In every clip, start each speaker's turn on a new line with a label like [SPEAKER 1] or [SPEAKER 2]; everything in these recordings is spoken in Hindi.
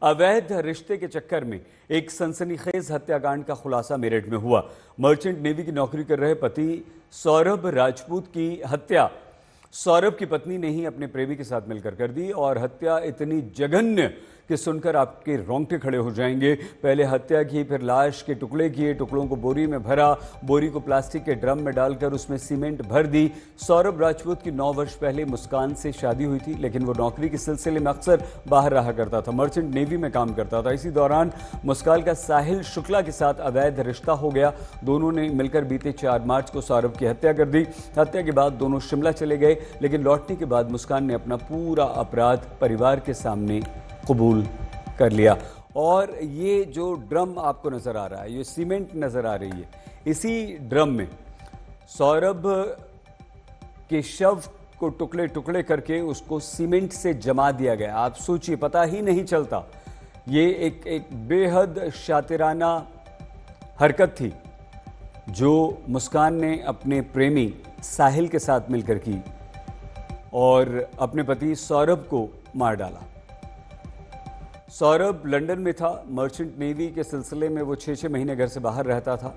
[SPEAKER 1] अवैध रिश्ते के चक्कर में एक सनसनीखेज हत्याकांड का खुलासा मेरठ में हुआ। मर्चेंट नेवी की नौकरी कर रहे पति सौरभ राजपूत की हत्या सौरभ की पत्नी ने ही अपने प्रेमी के साथ मिलकर कर दी और हत्या इतनी जघन्य कि सुनकर आपके रोंगटे खड़े हो जाएंगे। पहले हत्या की, फिर लाश के टुकड़े किए, टुकड़ों को बोरी में भरा, बोरी को प्लास्टिक के ड्रम में डालकर उसमें सीमेंट भर दी। सौरभ राजपूत की 9 वर्ष पहले मुस्कान से शादी हुई थी, लेकिन वो नौकरी के सिलसिले में अक्सर बाहर रहा करता था। मर्चेंट नेवी में काम करता था। इसी दौरान मुस्कान का साहिल शुक्ला के साथ अवैध रिश्ता हो गया। दोनों ने मिलकर बीते 4 मार्च को सौरभ की हत्या कर दी। हत्या के बाद दोनों शिमला चले गए, लेकिन लौटने के बाद मुस्कान ने अपना पूरा अपराध परिवार के सामने कबूल कर लिया। और ये जो ड्रम आपको नजर आ रहा है, ये सीमेंट नजर आ रही है, इसी ड्रम में सौरभ के शव को टुकड़े टुकड़े करके उसको सीमेंट से जमा दिया गया। आप सोचिए, पता ही नहीं चलता। ये एक बेहद शातिराना हरकत थी जो मुस्कान ने अपने प्रेमी साहिल के साथ मिलकर की और अपने पति सौरभ को मार डाला। सौरभ लंदन में था। मर्चेंट नेवी के सिलसिले में वो 6-6 महीने घर से बाहर रहता था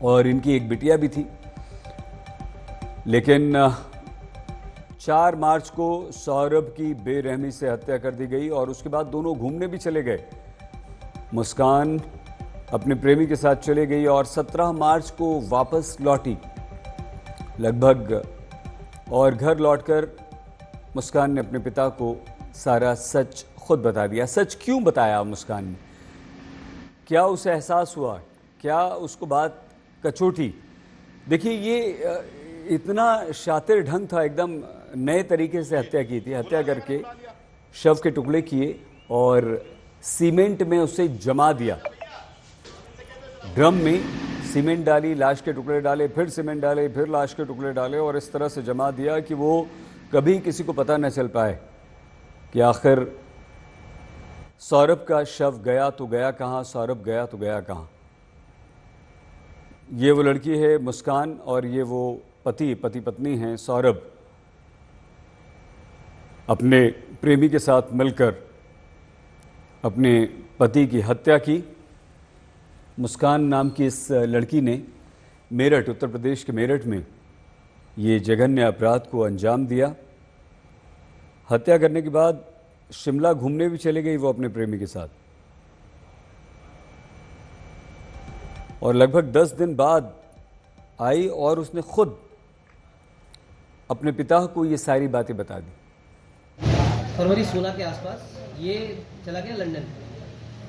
[SPEAKER 1] और इनकी एक बिटिया भी थी। लेकिन 4 मार्च को सौरभ की बेरहमी से हत्या कर दी गई और उसके बाद दोनों घूमने भी चले गए। मुस्कान अपने प्रेमी के साथ चले गई और 17 मार्च को वापस लौटी लगभग, और घर लौटकर मुस्कान ने अपने पिता को सारा सच खुद बता दिया। सच क्यों बताया मुस्कान ने? क्या उसे एहसास हुआ? क्या उसको बात कचोटी? देखिए, ये इतना शातिर ढंग था, एकदम नए तरीके से हत्या की थी। हत्या करके शव के टुकड़े किए और सीमेंट में उसे जमा दिया। ड्रम में सीमेंट डाली, लाश के टुकड़े डाले, फिर सीमेंट डाले, फिर लाश के टुकड़े डाले और इस तरह से जमा दिया कि वो कभी किसी को पता न चल पाए कि आखिर सौरभ का शव गया तो गया कहाँ, सौरभ गया तो गया कहाँ। ये वो लड़की है मुस्कान और ये वो पति पत्नी हैं सौरभ। अपने प्रेमी के साथ मिलकर अपने पति की हत्या की। मुस्कान नाम की इस लड़की ने मेरठ, उत्तर प्रदेश के मेरठ में ये जघन्य अपराध को अंजाम दिया। हत्या करने के बाद शिमला घूमने भी चले गई वो अपने प्रेमी के साथ, और लगभग 10 दिन बाद आई और उसने खुद अपने पिता को ये सारी बातें बता दी।
[SPEAKER 2] फरवरी 16 के आसपास ये चला गया लंदन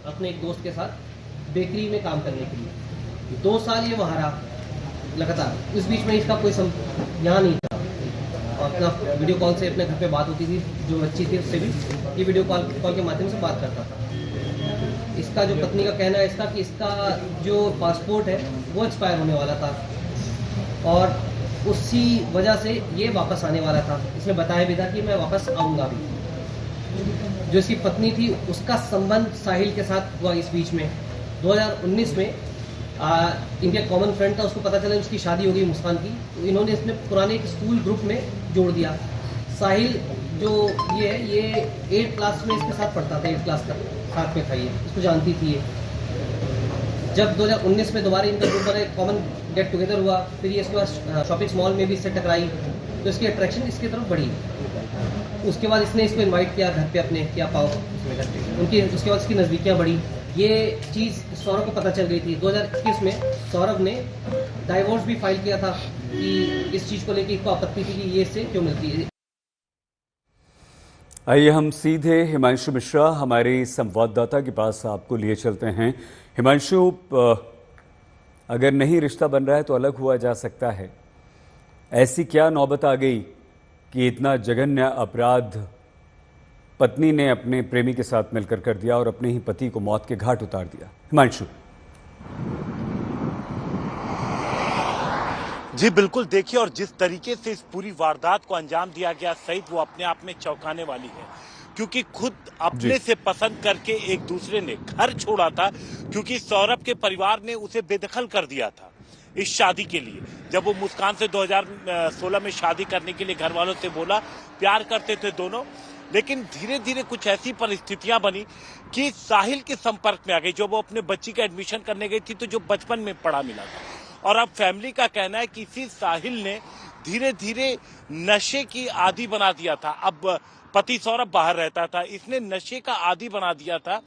[SPEAKER 2] अपने एक दोस्त के साथ बेकरी में काम करने के लिए। 2 साल ये वहाँ रहा लगातार। इस बीच में इसका कोई यहाँ नहीं था। अपना वीडियो कॉल से अपने घर पे बात होती थी, जो बच्ची थी उससे भी ये वीडियो कॉल के माध्यम से बात करता था। इसका जो पत्नी का कहना है इसका कि इसका जो पासपोर्ट है वो एक्सपायर होने वाला था और उसी वजह से ये वापस आने वाला था। इसने बताया भी था कि मैं वापस आऊँगा भी। जो इसकी पत्नी थी उसका संबंध साहिल के साथ हुआ इस बीच में। 2019 में इनके कॉमन फ्रेंड था, उसको पता चला उसकी शादी हो गई मुस्कान की, तो इन्होंने इसमें पुराने एक स्कूल ग्रुप में जोड़ दिया। साहिल जो ये है ये 8th क्लास में इसके साथ पढ़ता था, 8th क्लास तक साथ में था, ये इसको जानती थी। ये जब 2019 में दोबारा इनका ग्रुप बना, कॉमन गेट टुगेदर हुआ, फिर ये इसके बाद शॉपिंग मॉल में भी इससे टकराई, तो इसकी अट्रैक्शन इसकी तरफ बढ़ी। उसके बाद इसने इसको इन्वाइट किया घर पे अपने, क्या पाओ उनकी, उसके बाद इसकी नज़दीकियाँ बढ़ी। ये चीज़ सौरभ को पता चल गई थी। 2021 में सौरभ ने डाइवोर्स भी फाइल किया था कि इस चीज़ को लेकर इसको आपत्ति थी कि ये इससे क्यों मिलती है।
[SPEAKER 1] आइए हम सीधे हिमांशु मिश्रा हमारे संवाददाता के पास आपको लिए चलते हैं। हिमांशु, अगर नहीं रिश्ता बन रहा है तो अलग हुआ जा सकता है। ऐसी क्या नौबत आ गई कि इतना जघन्य अपराध पत्नी ने अपने प्रेमी के साथ मिलकर कर दिया और अपने ही पति को मौत के घाट उतार दिया? हिमांशु।
[SPEAKER 3] जी बिल्कुल, देखिए, और जिस तरीके से इस पूरी वारदात को अंजाम दिया गया सईद, वो अपने आप में चौंकाने वाली है। क्योंकि खुद अपने से पसंद करके एक दूसरे ने घर छोड़ा था, क्योंकि सौरभ के परिवार ने उसे बेदखल कर दिया था इस शादी के लिए। जब वो मुस्कान से 2016 में शादी करने के लिए घर वालों से बोला, प्यार करते थे दोनों, लेकिन धीरे धीरे कुछ ऐसी परिस्थितियां बनी कि साहिल के संपर्क में आ गई। जो वो अपने बच्ची का एडमिशन करने गई थी तो जो बचपन में पढ़ा मिला था, और अब फैमिली का कहना है कि इसी साहिल ने धीरे धीरे नशे की आदी बना दिया था। अब पति सौरभ बाहर रहता था, इसने नशे का आदी बना दिया था,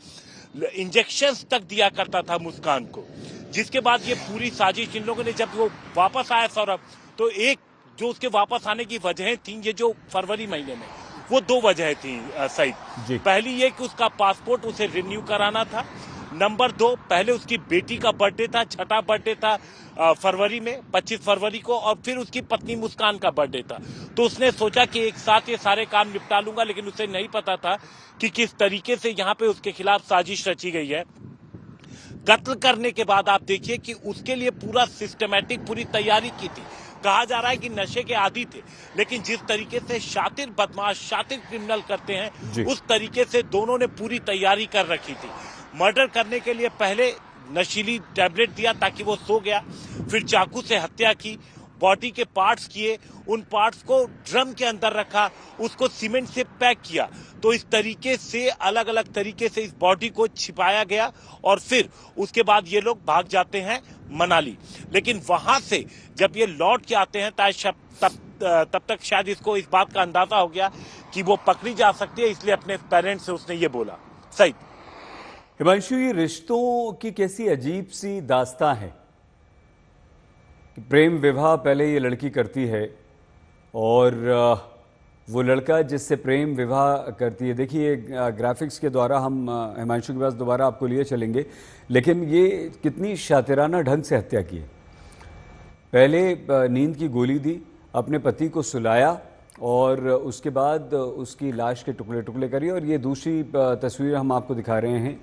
[SPEAKER 3] इंजेक्शंस तक दिया करता था मुस्कान को। जिसके बाद ये पूरी साजिश इन लोगों ने, जब वो वापस आया सौरभ, तो एक जो उसके वापस आने की वजहें थी, ये जो फरवरी महीने में, वो दो वजह थी सही। पहली ये कि उसका पासपोर्ट उसे रिन्यू कराना था। नंबर 2, पहले उसकी बेटी का बर्थडे था, छठा बर्थडे था फरवरी में, 25 फरवरी को, और फिर उसकी पत्नी मुस्कान का बर्थडे था। तो उसने सोचा कि एक साथ ये सारे काम निपटा लूंगा, लेकिन उसे नहीं पता था कि किस तरीके से यहाँ पे उसके खिलाफ साजिश रची गई है। कत्ल करने के बाद आप देखिए कि उसके लिए पूरा सिस्टमैटिक पूरी तैयारी की थी। कहा जा रहा है कि नशे के आदी थे, लेकिन जिस तरीके से शातिर बदमाश, शातिर क्रिमिनल करते हैं, उस तरीके से दोनों ने पूरी तैयारी कर रखी थी। मर्डर करने के लिए पहले नशीली टैबलेट दिया ताकि वो सो गया, फिर चाकू से हत्या की, बॉडी के पार्ट्स किए, उन पार्ट्स को ड्रम के अंदर रखा, उसको सीमेंट से पैक किया। तो इस तरीके से अलग अलग तरीके से इस बॉडी को छिपाया गया, और फिर उसके बाद ये लोग भाग जाते हैं मनाली। लेकिन वहां से जब ये लौट के आते हैं तब तक शायद इसको इस बात का अंदाजा हो गया कि वो पकड़ी जा सकती है, इसलिए अपने पेरेंट्स से उसने ये बोला। सही
[SPEAKER 1] हिमांशु, ये रिश्तों की कैसी अजीब सी दास्तां है। प्रेम विवाह पहले ये लड़की करती है, और वो लड़का जिससे प्रेम विवाह करती है, देखिए ग्राफिक्स के द्वारा हम हिमांशु के पास दोबारा आपको लिए चलेंगे, लेकिन ये कितनी शातिराना ढंग से हत्या की है। पहले नींद की गोली दी, अपने पति को सुलाया, और उसके बाद उसकी लाश के टुकड़े टुकड़े करिए। और ये दूसरी तस्वीर हम आपको दिखा रहे हैं